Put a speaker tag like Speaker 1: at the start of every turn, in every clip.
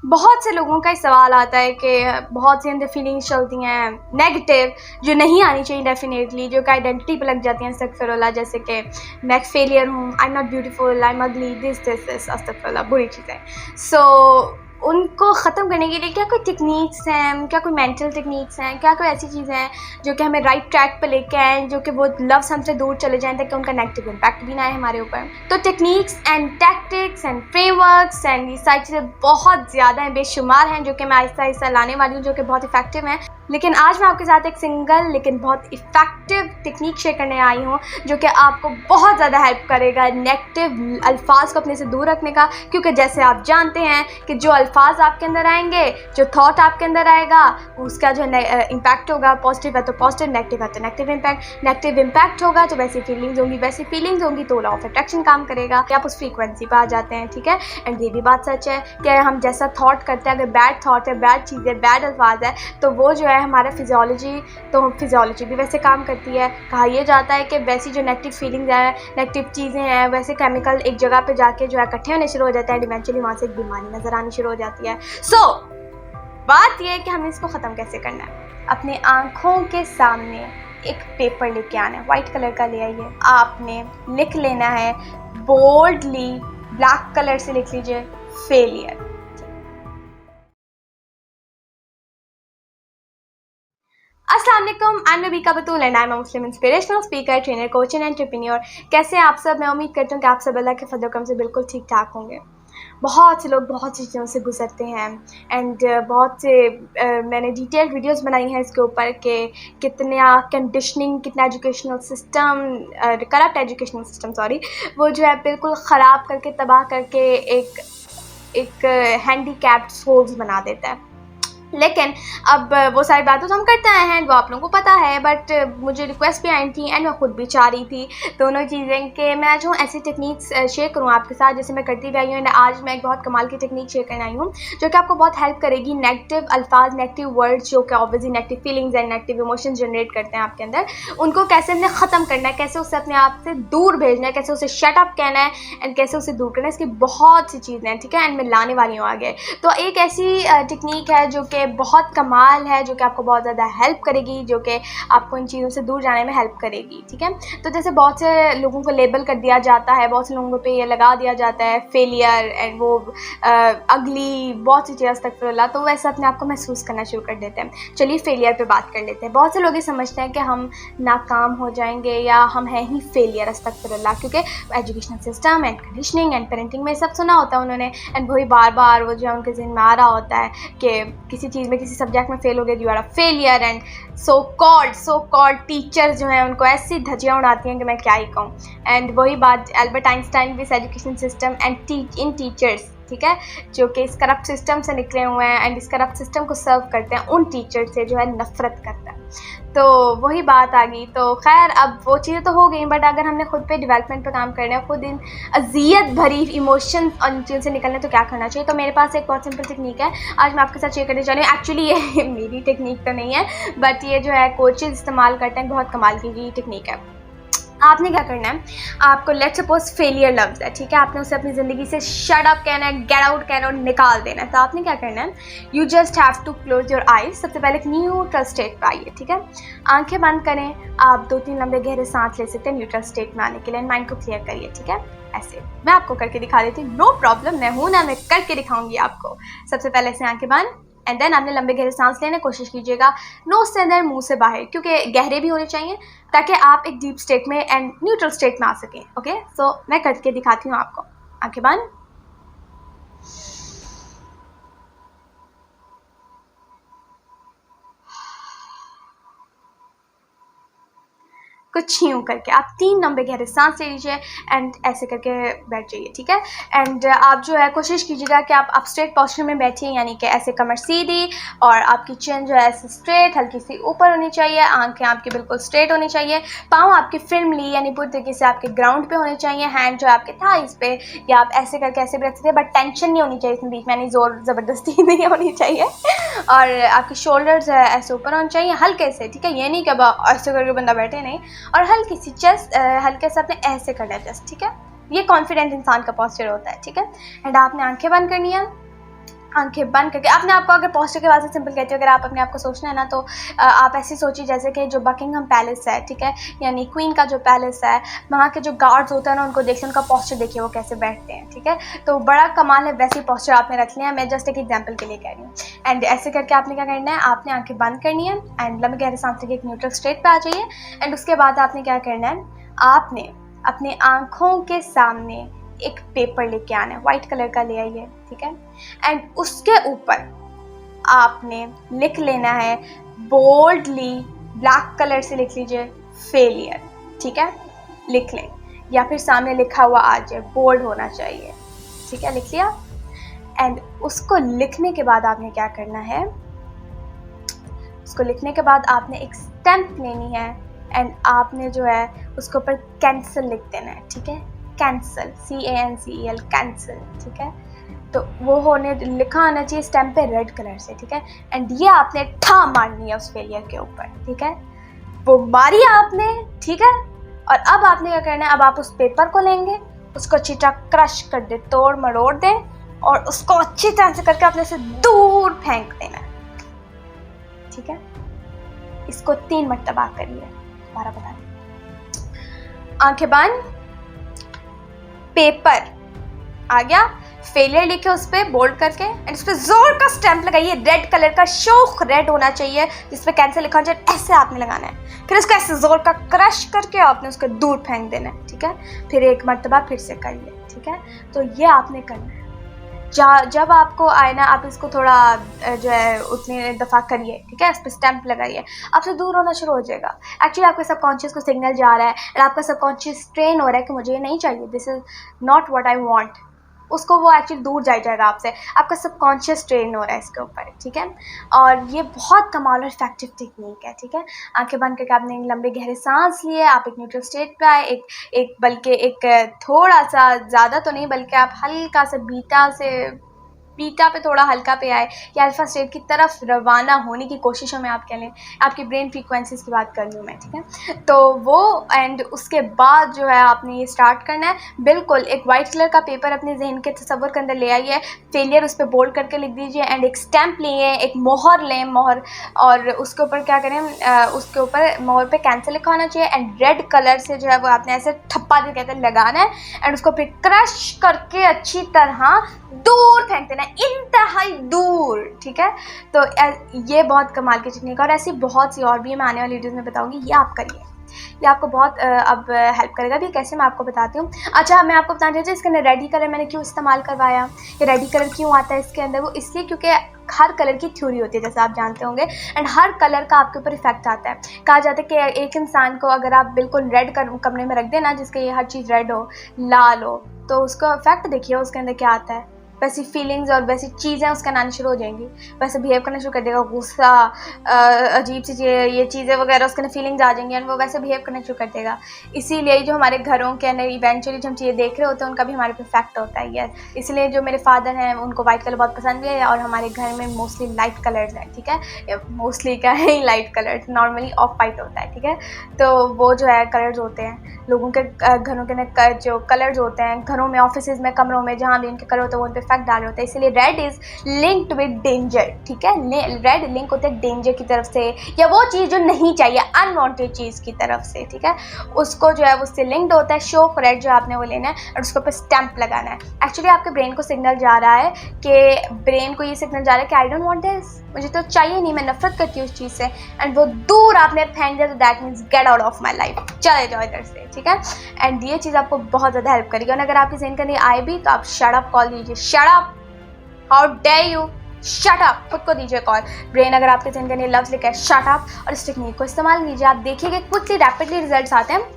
Speaker 1: बहुत से लोगों का ये सवाल आता है कि बहुत सी अंदर फीलिंग्स चलती हैं नेगेटिव जो नहीं आनी चाहिए डेफिनेटली, जो कि आइडेंटिटी पे लग जाती हैं अस्तगफिरुल्लाह, जैसे कि मैं एक फेलियर हूँ, I am not beautiful, I am अगली, दिस अस्तगफिरुल्लाह, बुरी चीज़ें। सो उनको ख़त्म करने के लिए क्या कोई टेक्निक्स हैं, क्या कोई मेंटल टेक्निक्स हैं, क्या कोई ऐसी चीज़ें हैं जो कि हमें राइट ट्रैक पे लेके आएँ, जो कि वो लफ्ज़ हमसे दूर चले जाएँ ताकि उनका नेगेटिव इम्पैक्ट भी ना आए हमारे ऊपर। तो techniques and tactics and frameworks and ये सारी चीज़ें बहुत ज़्यादा हैं, बेशुमार हैं, जो कि मैं आहिस्ता आहिस्ता लाने वाली हूँ, जो कि बहुत इफेक्टिव हैं। लेकिन आज मैं आपके साथ एक सिंगल लेकिन बहुत इफ़ेक्टिव टेक्निक शेयर करने आई हूँ, जो कि आपको बहुत ज़्यादा हेल्प करेगा नेगेटिव अल्फाज को अपने से दूर रखने का। क्योंकि जैसे आप जानते हैं कि जो अल्फाज आपके अंदर आएंगे, जो थॉट आपके अंदर आएगा, उसका जो इम्पैक्ट होगा, पॉजिटिव है तो पॉजिटिव, नेगेटिव है तो नेगेटिव इम्पैक्ट होगा तो वैसी फीलिंग्स होंगी तो लॉ ऑफ अट्रैक्शन काम करेगा, आप उस फ्रीक्वेंसी पर आ जाते हैं। ठीक है, एंड ये भी बात सच है कि हम जैसा थॉट करते हैं, अगर बैड थॉट है, बैड चीज़ है, बैड अल्फाज है, तो वो जो है हमारा फिजियोलॉजी भी वैसे काम करती है। कहा यह जाता है कि वैसी जो नेगेटिव फीलिंग्स हैं, नेगेटिव चीज़ें हैं, वैसे केमिकल एक जगह पे जाके जो है इकट्ठे होने शुरू हो जाते हैं, इवेंचुअली वहाँ से एक बीमारी नज़र आनी शुरू हो जाती है। बात यह है कि हमें इसको ख़त्म कैसे करना है। अपनी आँखों के सामने एक पेपर लेके आना है, वाइट कलर का ले आइए, आपने लिख लेना है बोल्डली, ब्लैक कलर से लिख लीजिए फेलियर। अस्सलाम वालेकुम, I am Nabika Batool and I am Muslim inspirational speaker, trainer, coach and entrepreneur. कैसे आप सब? मैं उम्मीद करती हूँ कि आप सब अल्लाह के फजल करम से बिल्कुल ठीक ठाक होंगे। बहुत से लोग बहुत सी चीज़ों से गुजरते हैं एंड बहुत से मैंने डिटेल्ड वीडियोस बनाई हैं इसके ऊपर कि कितना कंडीशनिंग, कितना educational system, corrupt educational system वो जो है बिल्कुल ख़राब करके, तबाह करके एक हैंडीकैप्ड सोल्स बना देता है। लेकिन अब वो सारी बातें तो हम करते आए हैं, वो आप लोगों को पता है, बट मुझे रिक्वेस्ट भी आई थी एंड मैं खुद भी चाह रही थी दोनों चीज़ें कि मैं जो ऐसी टेक्निक्स शेयर करूँ आपके साथ जैसे मैं करती भी आई हूँ। एंड आज मैं एक बहुत कमाल की टेक्निक शेयर करने आई हूँ जो कि आपको बहुत हेल्प करेगी। नेगेटिव अल्फाज, नेगेटिव वर्ड्स जो कि obviously negative feelings and negative emotions generate करते हैं आपके अंदर, उनको कैसे हमने ख़त्म करना है, कैसे उसे अपने आप से दूर भेजना है, कैसे उसे शट अप कहना है एंड कैसे उसे दूर करना है। इसकी बहुत सी चीज़ें हैं, ठीक है, एंड मैं लाने वाली हूँ आगे। तो एक ऐसी टेक्निक है जो कि बहुत कमाल है, जो कि आपको बहुत ज़्यादा हेल्प करेगी, जो कि आपको इन चीज़ों से दूर जाने में हेल्प करेगी। ठीक है, तो जैसे बहुत से लोगों को लेबल कर दिया जाता है, बहुत से लोगों पे ये लगा दिया जाता है फेलियर एंड वो अगली, बहुत सी चीज़ें अस्तगफिरुल्लाह, तो वैसे अपने आप को महसूस करना शुरू कर देते हैं। चलिए फेलियर पे बात कर लेते हैं। बहुत से लोग ये समझते हैं कि हम नाकाम हो जाएंगे या हम हैं ही फेलियर, अस्तगफिरुल्लाह, क्योंकि educational system and conditioning and parenting में सब सुना होता है उन्होंने, एंड वही बार बार वो जो है उनके ज़हन में आ रहा होता है कि किसी चीज़ में, किसी सब्जेक्ट में फेल हो गए, you are a failure. And so called teachers जो हैं उनको ऐसी धज्जियाँ उड़ाती हैं कि मैं क्या ही कहूँ। एंड वही बात एल्बर्ट आइंस्टाइन भी इस education system and in teachers, ठीक है, जो कि इस करप्ट सिस्टम से निकले हुए हैं एंड इस करप्ट सिस्टम को सर्व करते हैं, उन टीचर से जो है नफ़रत करता है। तो वही बात आ गई। तो खैर अब वो चीज़ें तो हो गई, बट अगर हमने खुद पे डेवलपमेंट पे काम करना है, खुद इन अजियत भरी इमोशन और इन चीज़ों से निकलने, तो क्या करना चाहिए? तो मेरे पास एक बहुत सिंपल टेक्निक है, आज मैं आपके साथ शेयर करने जा रही हूँ। एक्चुअली ये मेरी टेक्निक तो नहीं है, बट ये जो है कोचेज़ इस्तेमाल करते हैं, बहुत कमाल की टेक्निक है। आपने क्या करना है, आपको लेट्स सपोज फेलियर लफ्ज़ है, ठीक है, आपने उसे अपनी ज़िंदगी से शट अप कहना है, गेट आउट कहना है और निकाल देना है। तो आपने क्या करना है, you just have to close your eyes. सबसे पहले एक न्यूट्रल स्टेट पर आइए, ठीक है, आंखें बंद करें, आप 2-3 लंबे गहरे सांस ले सकते हैं न्यूट्रल स्टेट में आने के लिए। माइंड को क्लियर करिए, ठीक है, ऐसे मैं आपको करके दिखा देती हूँ, नो प्रॉब्लम, मैं हूँ ना, मैं करके दिखाऊंगी आपको। सबसे पहले ऐसे आंखें बंद एंड देन आपने लंबे गहरे सांस लेने की कोशिश कीजिएगा, नोज से अंदर, मुंह से बाहर, क्योंकि गहरे भी होने चाहिए ताकि आप एक डीप स्टेट में एंड न्यूट्रल स्टेट में आ सकें। ओके, सो मैं करके दिखाती हूँ आपको। आंखें बंद, कुछ यूँ करके आप 3 लंबे गहरे सांस ले लीजिए एंड ऐसे करके बैठ जाइए, ठीक है। एंड आप जो है कोशिश कीजिएगा कि आप स्ट्रेट पोस्चर में बैठिए, यानी कि ऐसे कमर सीधी और आपकी चिन जो है ऐसे स्ट्रेट, हल्की सी ऊपर होनी चाहिए, आंखें आपकी बिल्कुल स्ट्रेट होनी चाहिए, पाँव आपके फिल्मली यानी पूरी तरीके से आपके ग्राउंड पे होने चाहिए, हैंड जो है आपके थाइस पे, या आप ऐसे करके ऐसे भी रख सकते हैं, बट टेंशन नहीं होनी चाहिए इसमें, बीच में यानी ज़ोर ज़बरदस्ती नहीं होनी चाहिए। और आपके शोल्डर्स जो है ऐसे ऊपर होने चाहिए हल्के से, ठीक है, ये नहीं कि अब ऐसे करके बंदा बैठे, नहीं, और हल्की सी चेस्ट हल्के से आपने ऐसे करना है जस्ट, ठीक है, ये कॉन्फिडेंट इंसान का पोस्चर होता है, ठीक है। एंड आपने आंखें बंद करनी है आंखें बंद करके अपने आप को, अगर पॉस्चर के बाद से सिंपल कहती हूँ, अगर आप अपने आप को सोचना है ना तो आप ऐसे सोचिए जैसे कि जो बकिंगहम पैलेस है, ठीक है, यानी क्वीन का जो पैलेस है, वहाँ के जो गार्ड्स होते हैं ना उनको देखिए, उनका पॉस्चर देखिए वो कैसे बैठते हैं, ठीक है। तो बड़ा कमाल है, वैसे पॉस्चर आपने रख लिया है, मैं जस्ट एक एग्जाम्पल के लिए कह रही हूँ। एंड ऐसे करके आपने क्या करना है, आपने आंखें बंद करनी है एंड लंबे गहरे सांस लेके एक न्यूट्रल स्टेट पे आ जाइए। एंड उसके बाद आपने क्या करना है, आपने अपने आँखों के सामने एक पेपर लेके आना है, वाइट कलर का ले आइए, ठीक है। एंड उसके ऊपर आपने लिख लेना है बोल्डली, ब्लैक कलर से लिख लीजिए फेलियर, ठीक है, लिख लें, या फिर सामने लिखा हुआ आ जाए, बोल्ड होना चाहिए, ठीक है, लिख लिया। एंड उसको लिखने के बाद आपने क्या करना है, उसको लिखने के बाद आपने एक स्टैम्प लेनी है एंड आपने जो है उसके ऊपर कैंसिल लिख देना है, ठीक है, कैंसिल, CANCEL, कैंसिल, ठीक है। तो वो होने लिखा आना चाहिए स्टैम्प पे रेड कलर से, ठीक है। एंड ये आपने ठा मारनी है उस फेलियर के ऊपर, ठीक है, वो मारी आपने, ठीक है। और अब आपने क्या करना है, अब आप उस पेपर को लेंगे, उसको अच्छी तरह क्रश कर दे, तोड़ मरोड़ दें और उसको अच्छी तरह से करके अपने से दूर फेंक देना है, ठीक है। इसको 3 मरतबा करिए, दोबारा बता दें, आंखें बंद, पेपर आ गया, फेलियर लिखे उस पर बोल्ड करके एंड उस पर जोर का स्टैम्प लगाइए, रेड कलर का, शोक रेड होना चाहिए जिस पे कैंसिल लिखा चाहिए, ऐसे आपने लगाना है। फिर उसको ऐसे जोर का क्रश करके आपने उसको दूर फेंक देना है, ठीक है। फिर 1 मरतबा फिर से करिए, ठीक है। तो ये आपने करना है। जब आपको आए ना, आप इसको थोड़ा जो है उतनी दफ़ा करिए, ठीक है, इस पर स्टैम्प लगाइए, आपसे दूर होना शुरू हो जाएगा। एक्चुअली आपके सबकॉन्शियस को सिग्नल जा रहा है और आपका सबकॉन्शियस ट्रेन हो रहा है कि मुझे ये नहीं चाहिए, this is not what I want, उसको वो एक्चुअली दूर जाएगा आपसे, आपका सबकॉन्शियस ट्रेन हो रहा है इसके ऊपर, ठीक है। और ये बहुत कमाल और इफेक्टिव टेक्निक है, ठीक है। आंखें बंद करके आपने लंबे गहरे सांस लिए, आप एक न्यूट्रल स्टेट पे आए, एक बल्कि एक थोड़ा सा, ज़्यादा तो नहीं बल्कि आप हल्का सा बीटा पे थोड़ा हल्का पे आए या अल्फा स्टेट की तरफ रवाना होने की कोशिशों में आप कह लें, आपकी ब्रेन फ्रीक्वेंसीज की बात कर रही हूँ मैं, ठीक है। तो वो एंड उसके बाद जो है आपने ये स्टार्ट करना है, बिल्कुल एक वाइट कलर का पेपर अपने जहन के तसव्वुर के अंदर ले आइए, फेलियर उस पर बोल्ड करके लिख दीजिए एंड एक स्टैम्प लिए, एक मोहर लें, मोहर, और उसके ऊपर क्या करें, उसके ऊपर मोहर पे कैंसिल लिखा होना चाहिए एंड रेड कलर से जो है वो आपने ऐसे ठप्पा जो कहते हैं लगाना है एंड उसको फिर क्रश करके अच्छी तरह दूर फेंक देना, इंतहाई दूर, ठीक है। तो ये बहुत कमाल की टेक्निक है और ऐसी बहुत सी और भी मैं आने वाली वीडियोज़ में बताऊंगी, ये आप करिए, ये आपको बहुत अब हेल्प करेगा भी। कैसे मैं आपको बताती हूँ। अच्छा, मैं आपको बताना चाहती हूँ इसके अंदर रेडी कलर मैंने क्यों इस्तेमाल करवाया, ये रेडी कलर क्यों आता है इसके अंदर, वो इसलिए क्योंकि हर कलर की थ्योरी होती है जैसे आप जानते होंगे एंड हर कलर का आपके ऊपर इफेक्ट आता है। कहा जाता है कि एक इंसान को अगर आप बिल्कुल रेड कमरे में रख देना जिसके ये हर चीज़ रेड हो, लाल हो, तो उसका इफेक्ट देखिए उसके अंदर क्या आता है, वैसी फीलिंग्स और वैसी चीज़ें उसके आनी शुरू हो जाएंगी, वैसे बिहेव करना शुरू कर देगा, गुस्सा, अजीब सी ये चीज़ें वगैरह उसके अंदर फीलिंग्स आ जाएंगी एंड वो वैसे बिहेव करना शुरू कर देगा। इसीलिए जो हमारे घरों के अंदर इवेंचुअली जो हम चीज़ें देख रहे होते हैं उनका भी हमारे पे इफेक्ट होता है। यस, इसलिए जो मेरे फादर हैं उनको वाइट कलर बहुत पसंद है और हमारे घर में मोस्टली लाइट कलर्स हैं, ठीक है, मोस्टली का है light colours, normally of white होता है, ठीक है। तो वो जो है कलर्स होते हैं लोगों के घरों के अंदर, जो कलर्स होते हैं घरों में, ऑफिस में, कमरों में, जहाँ भी इनके कलर होते हैं वो उन पर इफेक्ट डाल रहे होते हैं। इसलिए red is linked with danger, ठीक है, रेड लिंक होता है डेंजर की तरफ से या वो चीज़ जो नहीं चाहिए, अनवांटेड चीज़ की तरफ से, ठीक है, उसको जो है उससे लिंक्ड होता है। शोक रेड जो आपने वो लेना है और उसके ऊपर स्टैम्प लगाना है। एक्चुअली आपके ब्रेन को सिग्नल जा रहा है कि ब्रेन को ये सिग्नल जा रहा है कि आई डोंट वांट दिस, मुझे तो चाहिए नहीं, मैं नफरत करती हूँ उस चीज़ से, एंड वो दूर आपने फेंक दिया तो that means get out of my life, चले जाओ इधर से, ठीक है। एंड ये चीज़ आपको बहुत ज़्यादा हेल्प करेगी। और अगर आपकी ज़हन के लिए आए भी तो आप शट अप कॉल दीजिए, shut up, how dare you, shut up, खुद को दीजिए कॉल। ब्रेन अगर आपके ज़हन के लिए लफ्ज़ लिखा है शट अप और इस टेक्निक को इस्तेमाल कीजिए, आप देखिएगा क्विकली रैपिडली रिजल्ट्स आते हैं।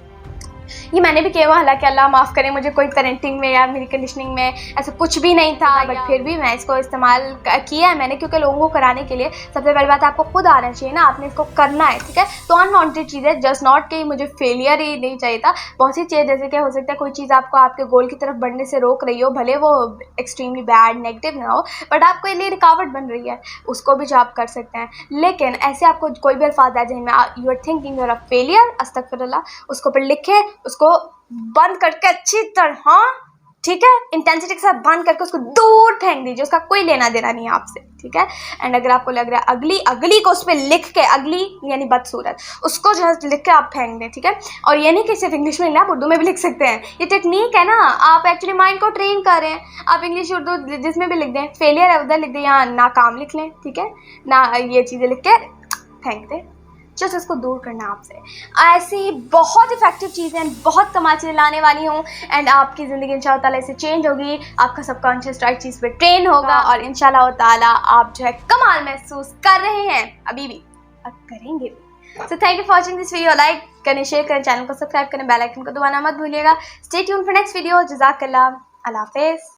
Speaker 1: ये मैंने भी किया हुआ, हालांकि अल्लाह माफ़ करे मुझे कोई पेरेंटिंग में या मेरी कंडीशनिंग में ऐसा कुछ भी नहीं था, बट फिर भी मैं इसको इस्तेमाल किया है मैंने, क्योंकि लोगों को कराने के लिए सबसे पहली बात आपको खुद आना चाहिए ना, आपने इसको करना है, ठीक है। तो अनवांटेड चीज़ें, जस्ट नॉट कि मुझे फेलियर ही नहीं चाहिए था, बहुत सी चीज़ जैसे कि हो सकता है कोई चीज़ आपको आपके गोल की तरफ बढ़ने से रोक रही हो, भले वो एक्सट्रीमली बैड नेगेटिव ना हो, बट आपको ये लिए रुकावट बन रही है, उसको भी जो आप कर सकते हैं। लेकिन ऐसे आपको कोई भी अल्फाज आ जिनमें you are thinking you're a failure, अस्तगफिरुल्लाह, उसको पर लिखे, उसको बंद करके अच्छी तरह ठीक है, इंटेंसिटी के साथ बंद करके उसको दूर फेंक दीजिए, उसका कोई लेना देना नहीं है आपसे, ठीक है। एंड अगर आपको लग रहा है अगली, अगली को उस पर लिख के, अगली यानी बदसूरत, उसको जो है लिख के आप फेंक दें, ठीक है। और ये नहीं कि सिर्फ इंग्लिश में, आप उर्दू में भी लिख सकते हैं, ये टेक्निक है ना, आप एक्चुअली माइंड को ट्रेन कर रहे हैं। आप इंग्लिश उर्दू जिसमें भी लिख दें, फेलियर है उधर लिख दें, या नाकाम लिख लें, ठीक है ना, ये चीज़ें लिख के फेंक दें, जस्ट उसको दूर करना आपसे। ऐसी बहुत इफेक्टिव चीज़ें, बहुत कमाल चीज़ें लाने वाली हूँ, एंड आपकी ज़िंदगी इंशाल्लाह ताला इससे चेंज होगी, आपका सबकॉन्शियस राइट चीज़ पे ट्रेन होगा, और इंशाल्लाह ताला आप जो है कमाल महसूस कर रहे हैं अभी भी, और करेंगे भी। So thank you for watching this video, like करें, शेयर करें, चैनल को सब्सक्राइब करें, बेल आइकन को दबाना मत भूलिएगा। Stay tune for next video. जज़ाकल्लाह, अल्लाह हाफ़िज़।